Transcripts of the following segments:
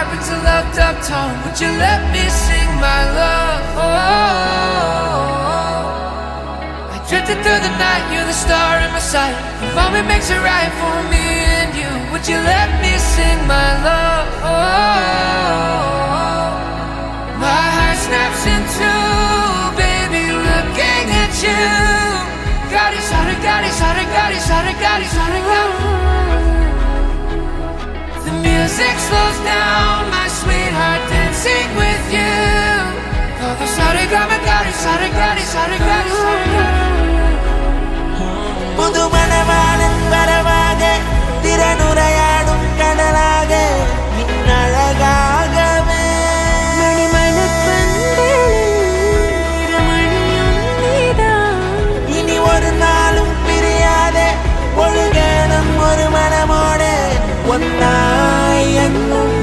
heart brings a loved up tone. Would you let me sing my love? I drifted through the night, you're the star in my sight. The moment makes it right for me and you. Would you let me sing my love? My heart snaps in two, baby, looking at you. Gadi sara, gadi sara, gadi sara, gadi sara, gadi. The music slows down, my sweetheart dancing with you. Oh, the sara, gadi, gadi sara, gadi sara, gadi sara. புது மணவாளன் வரவாக திறனுரையாடும் கடலாக மின்னழகாகவே இனி ஒரு நாளும் பிரியாதே ஒழுகணும் ஒரு மனமோடு ஒன்னாய் என்னும்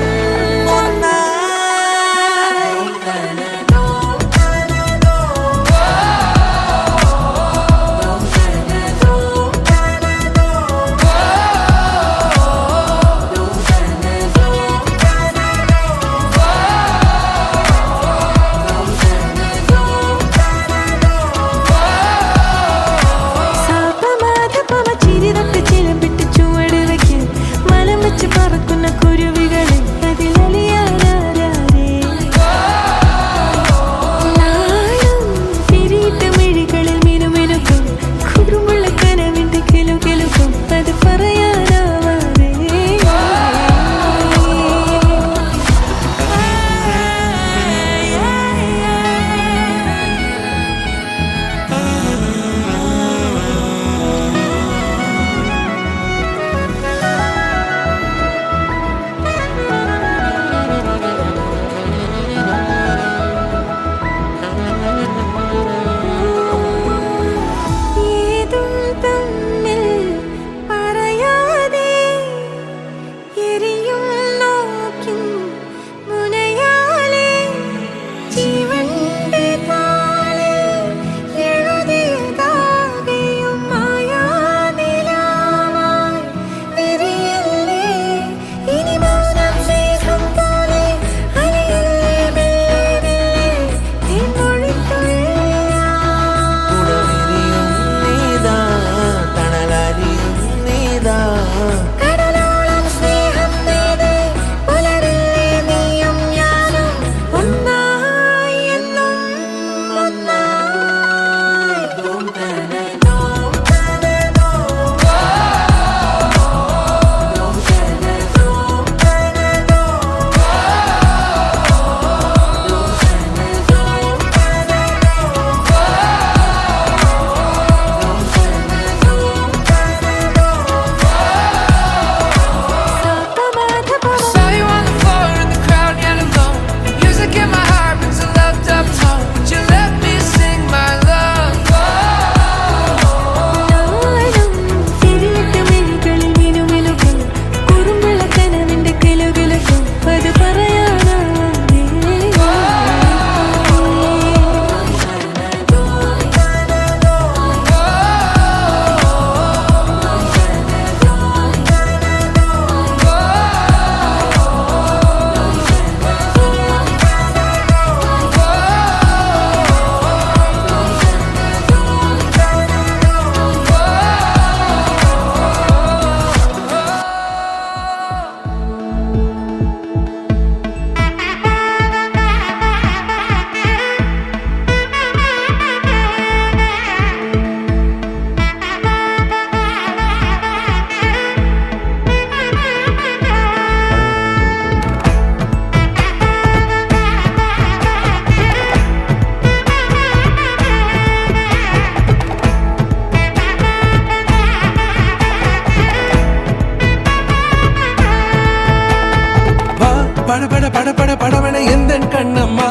படபட எந்தன் கண்ணம்மா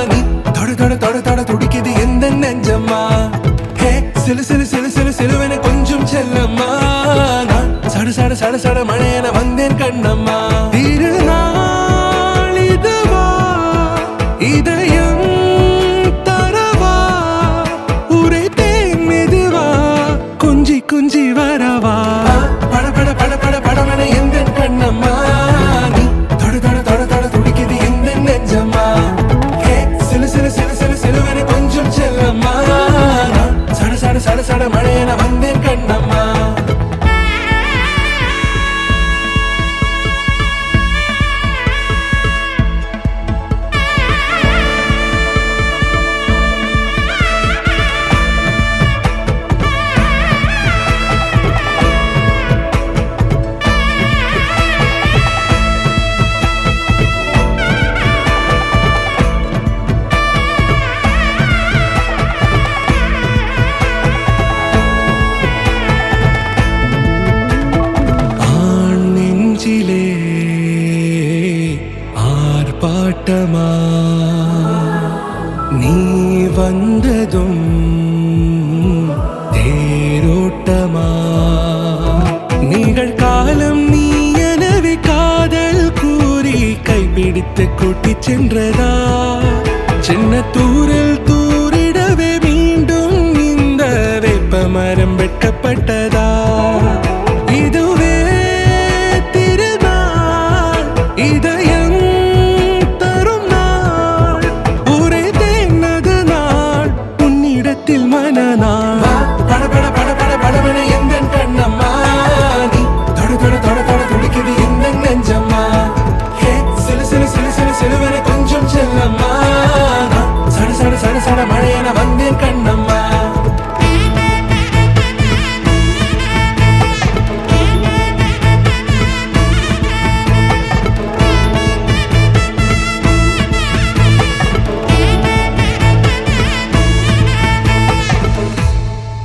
நீ தொட தொட தொட தொட துடிக்குது எந்த நெஞ்சம்மா ஹே சிலு சிலு சிலு சிலு சிலுவென கொஞ்சம் செல்லம்மா நான் சட சட சட சட மழையென வந்தேன் கண்ணம்மா திருநாள் இதுவா இதயம் தரவா உரைத்தேன் மெதுவா கொஞ்சி கொஞ்சி வரவா படபட படபட படவென எந்தன் கண்ணம்மா நீ தொட தொட தொட தொட வந்ததும் தேரோட்டமா நிகழ்காலம் நீ எனவே காதல் கூறி கைப்பிடித்து கூட்டிச் சென்றதா சின்ன தூரில் தூரிடவே மீண்டும் இந்த வேப்ப மரம் வெட்கப்பட்டதா இதுவே திருநாள் இதயம் தரும் நாள் ஒரே தேனது நாள் உன்னிடத்தில் மனநாள் படபட படபட படவென எந்த கண்ணம்மா நீ தொட தொட தொட தொட துடிக்குது எந்த நெஞ்சம்மா ஹே சிலு சிலு சிலு சிலு சிலுவென கொஞ்சம் செல்லம்மா சட சட சட சட மழையென வந்தேன் கண்ணம்மா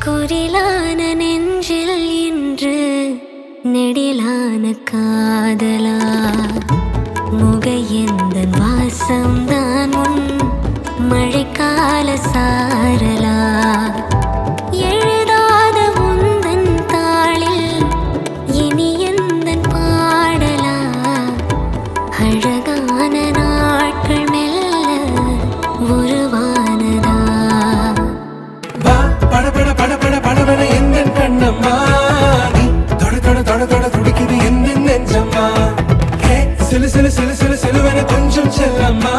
குரிலான நெஞ்சில் இன்று நெடிலான காதலா முகையெந்தன் வாசம்தான் உன் மழைக்கால சாரலா எழுதாத உந்தன் தாளில் இனி எந்தன் பாடலா அழகான நாட்கள் மெல்ல உருவானதா வா படபட படபட படவென எந்த கண்ணம்மா நீ தொட தொட தொட தொட துடிக்குது எந்த நெஞ்சம்மா ஹே சிலு சிலு சிலு சிலு சிலுவென கொஞ்சம் செல்லம்மா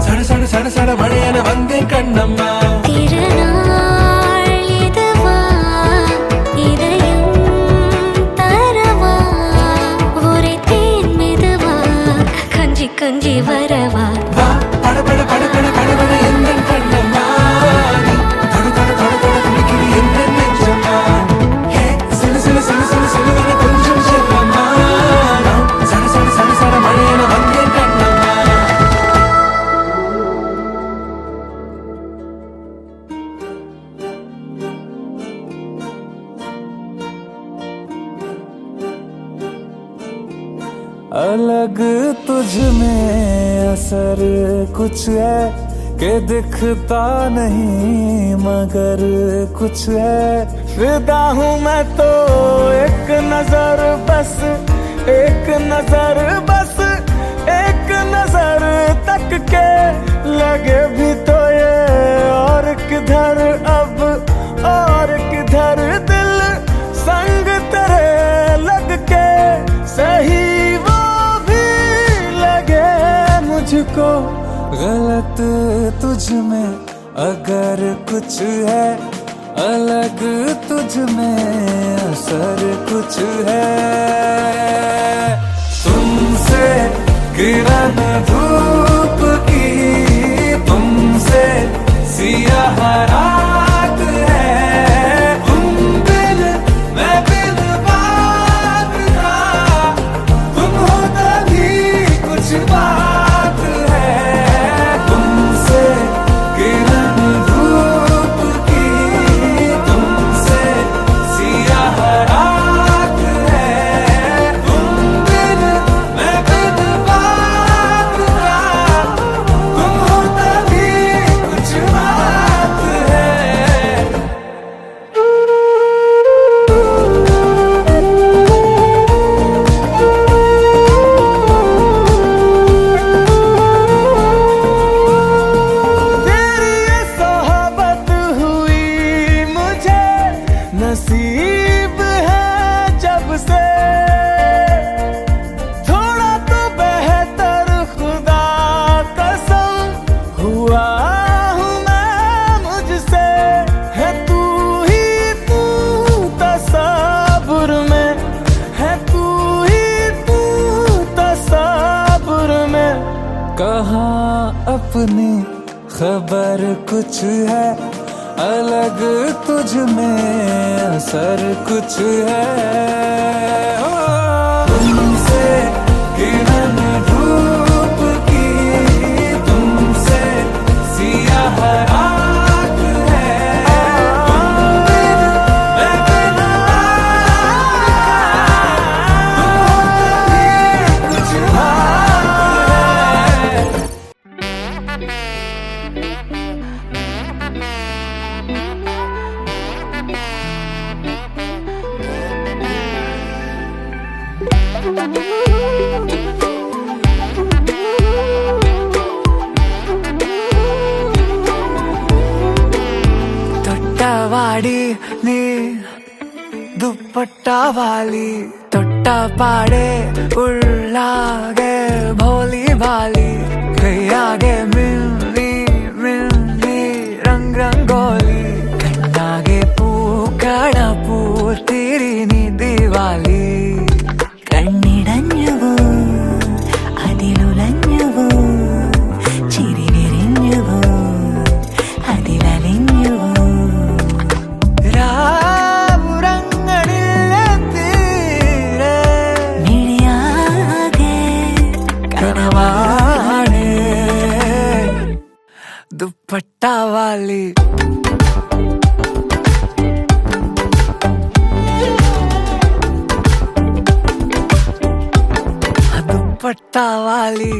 சட சட சட சட மழையென வந்தேன் கண்ணம்மா திருநாள் இதுவா இதயம் தரவா ஒரே தேன் மெதுவா கஞ்சி கஞ்சி வரவா வா படபட படபட படவென எந்த கண்ணம்மா நீ தொட தொட தொட தொட துடிக்குது எந்த நெஞ்சம்மா ஹே சிலு சிலு சிலு சிலு சிலுவென கொஞ்சம் செல்லம்மா சட சட சட சட மழையென வந்தேன் கண்ணம்மா अलग तुझ में असर कुछ है कि दिखता नहीं मगर कुछ है फिदा हूँ मैं तो एक नजर बस एक नजर बस एक नजर तक के लगे भी तो ये और किधर अब और किधर दिल संग तेरे लग के सही मुझको गलत तुझ में अगर कुछ है अलग तुझ में असर कुछ है तुमसे किरण धूप की तुमसे सियाह रात है तुम बिन मैं बिन बात का तुम हो तभी कुछ बात नसीब है जब से थोड़ा तो बेहतर खुदा कसम हुआ हूँ मैं मुझसे है तू ही तू तसव्वुर में है तू ही तू तसव्वुर में कहाँ अपनी खबर कुछ है अलग तुझ में असर कुछ है तुमसे किरण धूप की तुमसे सियाह रात है तुम बिन मैं बिन तुम हो तभी कुछ बात है വാടി നീ ദുപ്പട്ട വാലി തൊട്ട പാടെ ഉള്ളാകെ ഭോലി ഭാലി കയ്യാകെ മിന്നി മിന്നി രംഗ് രംഗോലി കണ്ണാകെ പൂക്കട പൂത്തിരി നീ ദിവാലി കണ്ണിടഞ്ഞുവോ അതിലുലഞ്ഞുവോ ചിരി വിരിഞ്ഞുവോ അതിലലിഞ്ഞുവോ മിഴിയാകെ കനവാണ് ദുപ്പട്ട വാലി ദുപ്പട്ട വാലി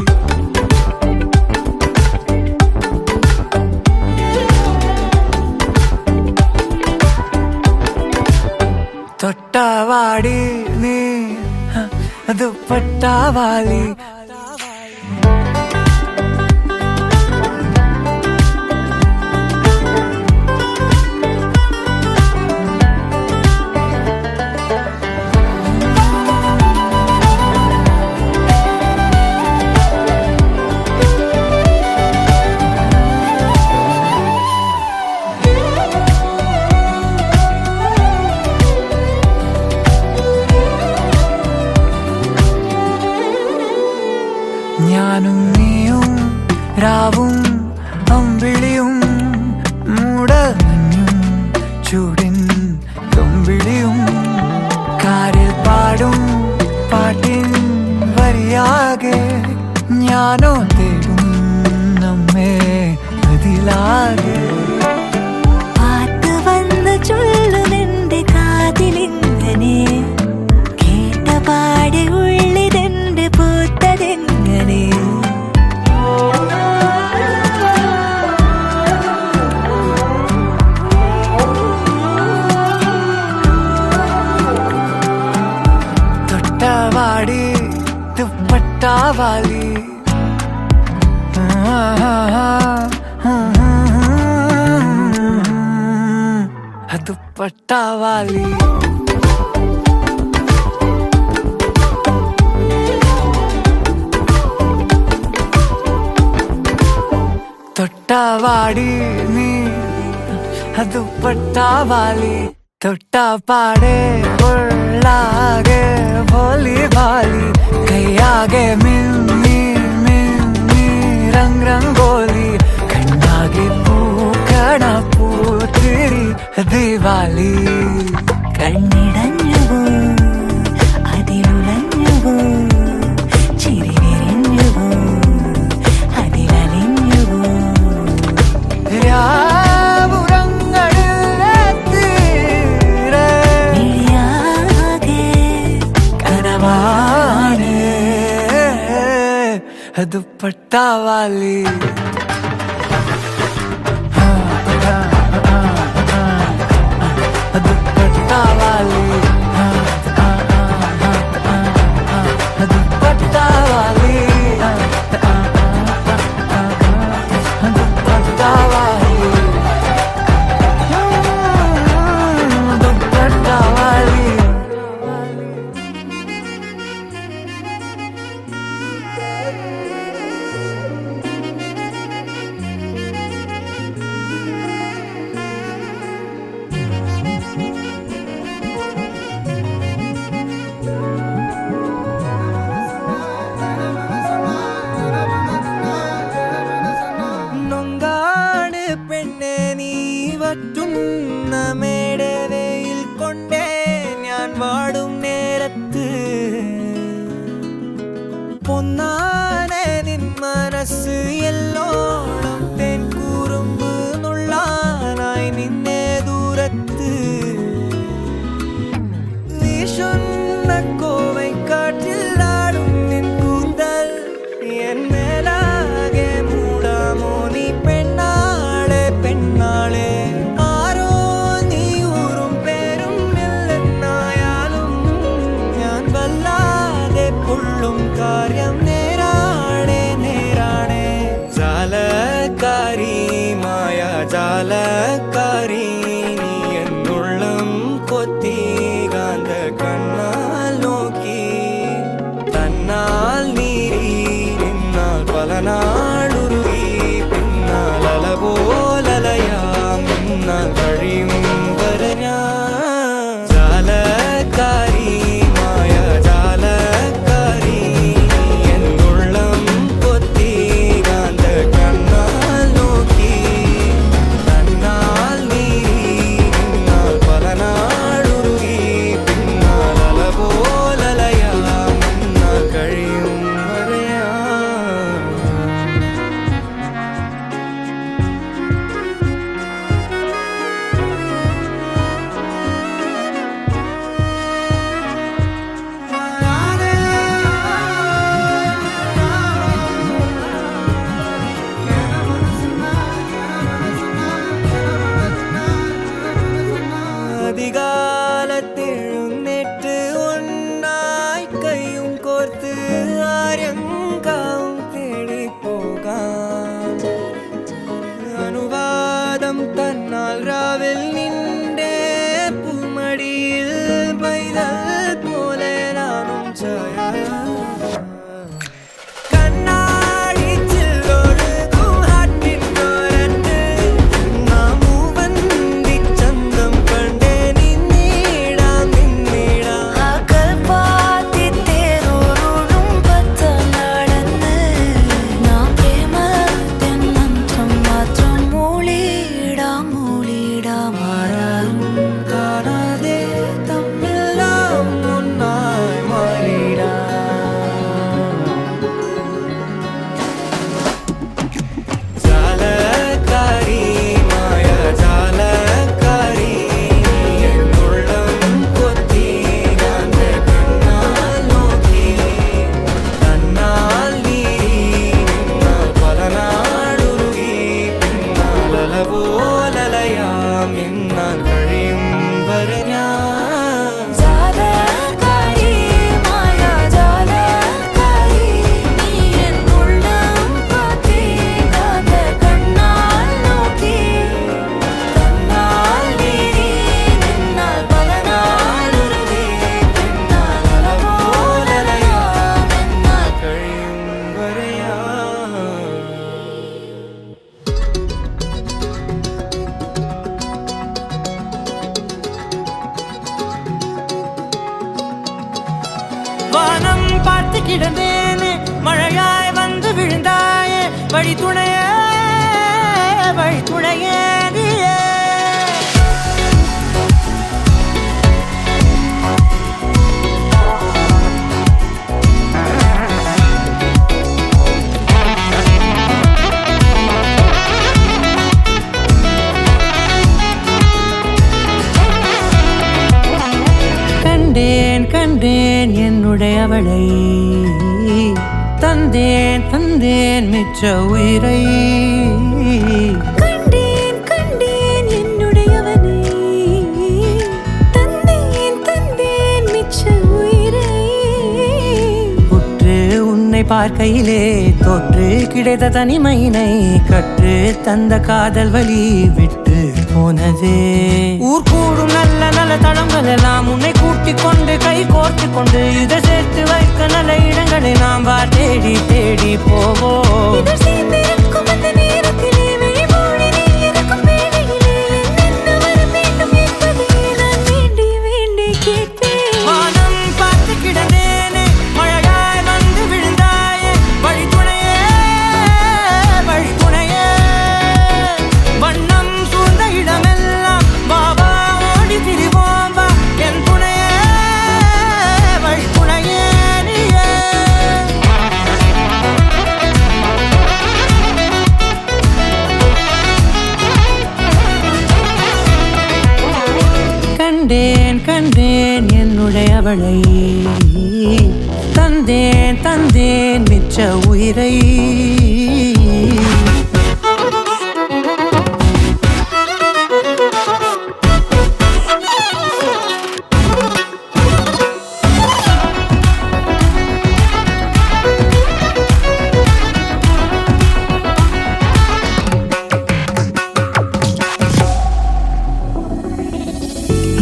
തൊട്ടവാടി നീ ദുപ്പട്ട വാലി ഞാനും നീയും രാവും അമ്പിളിയും മൂടമഞ്ഞും ചൂടിൻ തുമ്പിളിയും കാരിൽ പാടും പാട്ടിൻ വരിയാകെ ഞാനോ തേടും നമ്മെ അതിലാകെ പാത്ത് വന്ന് ചൊല്ലുമെന്റെ കാതിലിങ്ങനെ കേട്ട പാടെ ഉള്ളിതെന്റെ പൂത്തതെങ്ങനെ തൊട്ടവാടി ദുപ്പട്ട വാലി ദുപ്പട്ട വാലി തൊട്ടവാടി നീ ദുപ്പട്ട വാലി തൊട്ട പാടെ ഉള്ളാകെ ഭോലി ഭാലി കയ്യാകെ മിന്നി മിന്നി രംഗ് രംഗോലി കണ്ണാകെ പൂക്കട പൂത്തിരി ദിവാലി കണ്ണിടഞ്ഞുവോ അതിലുലഞ്ഞുവോ ചിരി വിരിഞ്ഞുവോ അതിലലിഞ്ഞുവോ മിഴിയാകെ കനവാണ് ദുപ്പട്ട വാലി ദുപ്പട്ട വാലി ദുപ്പട്ട വാലി ദുപ്പട്ട വാലി ദുപ്പട്ട വാലി നൊങ്കാണ് പെണ്ണെ നീ വറ്റുന്ന മേടവയിൽ കൊണ്ടേ ഞാൻ വാടും നേരത്ത് പൊന്നാനെ നിൻ മനസ്സ് എല്ലോണം തേൻ കൂറുമ്പ് നുള്ളാനായി നിന്നെ ദൂരത്ത് വീശുന്ന കോവൈ കാറ്റിലാടും നിൻ കൂന്തൽ എൻ മേലാകെ മൂടാമോ നീ പെണ്ണാളെ പെണ്ണാളെ ആരോ നീ ഊറും പേരും ഇല്ലെന്നായാലും ഞാൻ വല്ലാതെ പൊള്ളും കാര്യം നേരാണേ നേരാണേ ജാലക്കാരി മായ ജാലക്കാരി നീ தன்னால் ராவில் நின்றே பூமடியில் பைதல் போல நானும் சாயா கண்ணாடி சில்லொழுகும் ஹாட்டின் ஓரத்து நாம் மூவந்தி சந்தம் கண்டே நின்னிடாம் அகல் பாத்தி தேரோடும் பத்த நடந்து நான் பிரேமத்தின் மந்திரம் மாத்திரம் மூளிடா மாறாரும் காணாதே தம்மெல்லாம் முன்னாய் மாறிடா ஜாலக்காரி மாயா ஜாலக்காரி என் உள்ளம் கொத்தி அந்த கண்ணால் நோக்கி தன்னால் நீரி நின்னால் பல நாடுருகி பின்னால் அலவோலலையாம் என்னால் கழியும் வரஞா ஜாலக்காரி மாயா ஜாலக்காரி நீ என் உள்ளம் காத்தி காந்த கண்ணால் நோக்கி தன்னால் நீரி நின்னால் பல நாளுருகி பின்னால் அலவோலலையாம் என்னால் கழியும் வரையா வானம் பார்த்து கிடந்தேனே மழையாய் வந்து விழுந்தாயே வழி துணையே நீயே கண்டேன் என்னுடையவளை தந்தேன் மிச்ச உயிரை கண்டேன் என்னுடையவனை தந்தேன் மிச்ச உயிரை உற்று உன்னை பார்க்கையிலே தோற்று கிடைத்த தனிமையினை கற்று தந்த காதல் வழி விட்டு போனதே ஊர் கூடும் நல்ல நல்ல தளங்கள் எல்லாம் உன்னை கூட்டிக் கொண்டு கை கோர்த்து கொண்டு இதை சேர்த்து வைக்க நல்ல இடங்களை நாம் தேடி போவோம் இதழ் சேர்ந்திருக்கும் அந்த நேரத்திலே விழிமூடி நீ இருக்கும் வேளையிலே என்ன வர வேண்டும் என்பதை நான் வேண்டி கேட்பேன் வானம் பார்த்து கிடந்தேனே மழையாய் வந்து விழுந்தாயே வழி துணையே வண்ணம் சூழ்ந்த இடமெல்லாம் பாபா ஓடி திரிவோம் வா என் துணையே வழி துணையே நீயே கண்டேன் என்னுடையவளை தந்தேன் மிச்ச உயிரை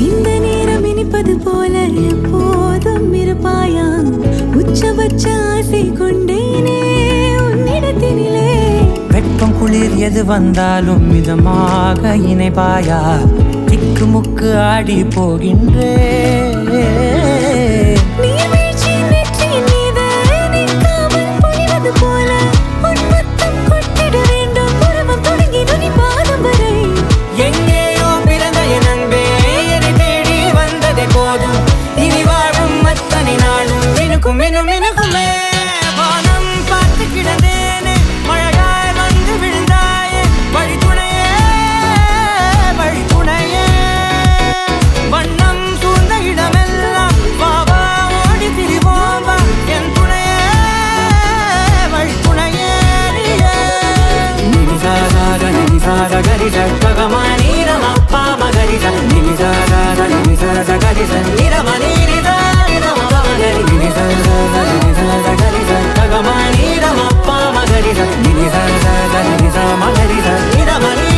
இந்த நேரம் இனிப்பது போல எப்போதும் இருப்பாயா உச்சபட்ச ஆசை கொண்டேனே உன்னிடத்தினிலே வெப்பம் குளிர் எது வந்தாலும் மிதமாக இணைப்பாயா திக்குமுக்கு ஆடி போகின்றே நீர்வீழ்ச்சியின் நெற்றியின் மீது நிற்காமல் பொழிவது போல உன் முத்தம் கொட்டிட வேண்டும் உறவம் தொடங்கி நுனி பாதம் வரை எங்கேயோ பிறந்த என் அன்பே என்னை தேடி வந்ததே போதும் இனி வாழும் அத்தனை நாளும் மினுக்குமே வானம் பார்த்து கிடந்தேனே மழையாய் வந்து விழுந்தாயே வழி துணையே வண்ணம் சூழ்ந்த இடமெல்லாம் பாபா ஓடி திரிவோம் வா என் துணையே வழி துணையே நிசாத கரி சகமானி ரமப்பா மகரி நிசாத கரி சந்திரமணி சகமானி ரமப்பா மகரி நிசாத மகரி நிரமணி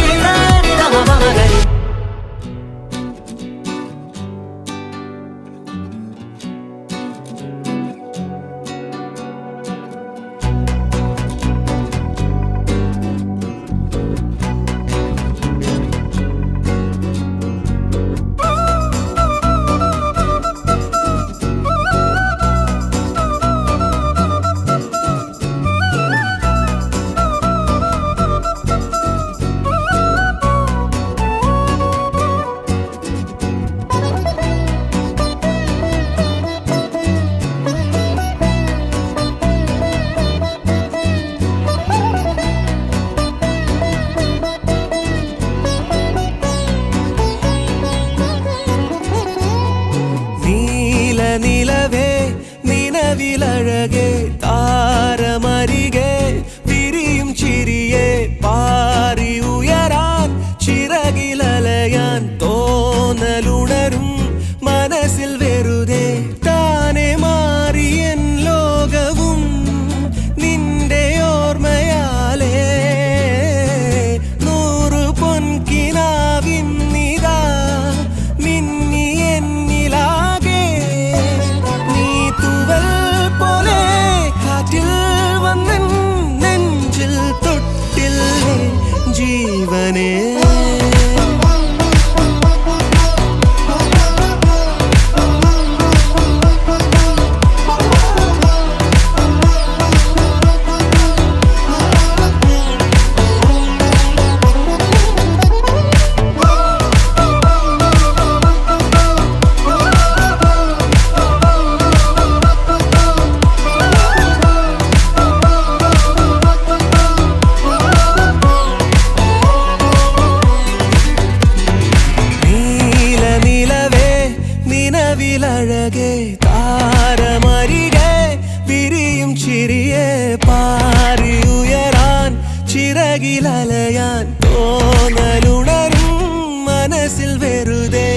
നിലവിലഴകെ താരമരികെ വിരിയും ചിരിയെ പാറി ഉയരാൻ ചിറകിലലയാൻ തോന്നലുണരും മനസ്സിൽ വെറുതെ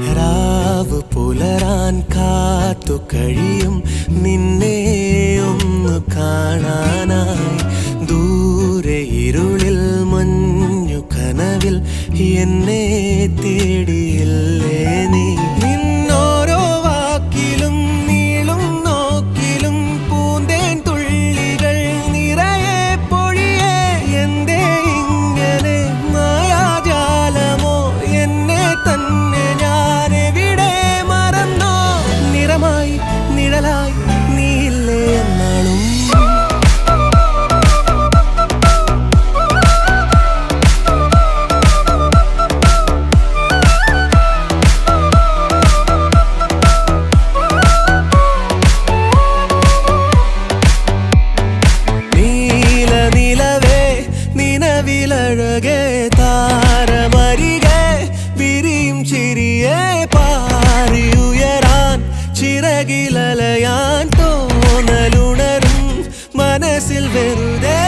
രാവ് പുലരാൻ കാത്തു കഴിയും നിന്നെ ഒന്ന് കാണാനായി ദൂരെ ഇരുളിൽ മഞ്ഞു കനവിൽ എന്നെ തേടിയില്ലേ നീ നിന്നോരോ വാക്കിലും നീളും നോക്കിലും പൂന്തേൻ തുള്ളികൾ നിറയെ പൊഴിയേ എന്തേ ഇങ്ങനെ മായാജാലമോ എന്നെ തന്നെ ഞാനെവിടെ മറന്നോ നിറമായി നിഴലായി നീയില്ലേ എന്നാളും നീലനിലവേ നിലവിലഴകെ താരമരികെ വിരിയും ചിരിയെ പാറി ഉയരാൻ ചിറകിലലയാൻ തോന്നലുണരും മനസ്സിൽ വെറുതെ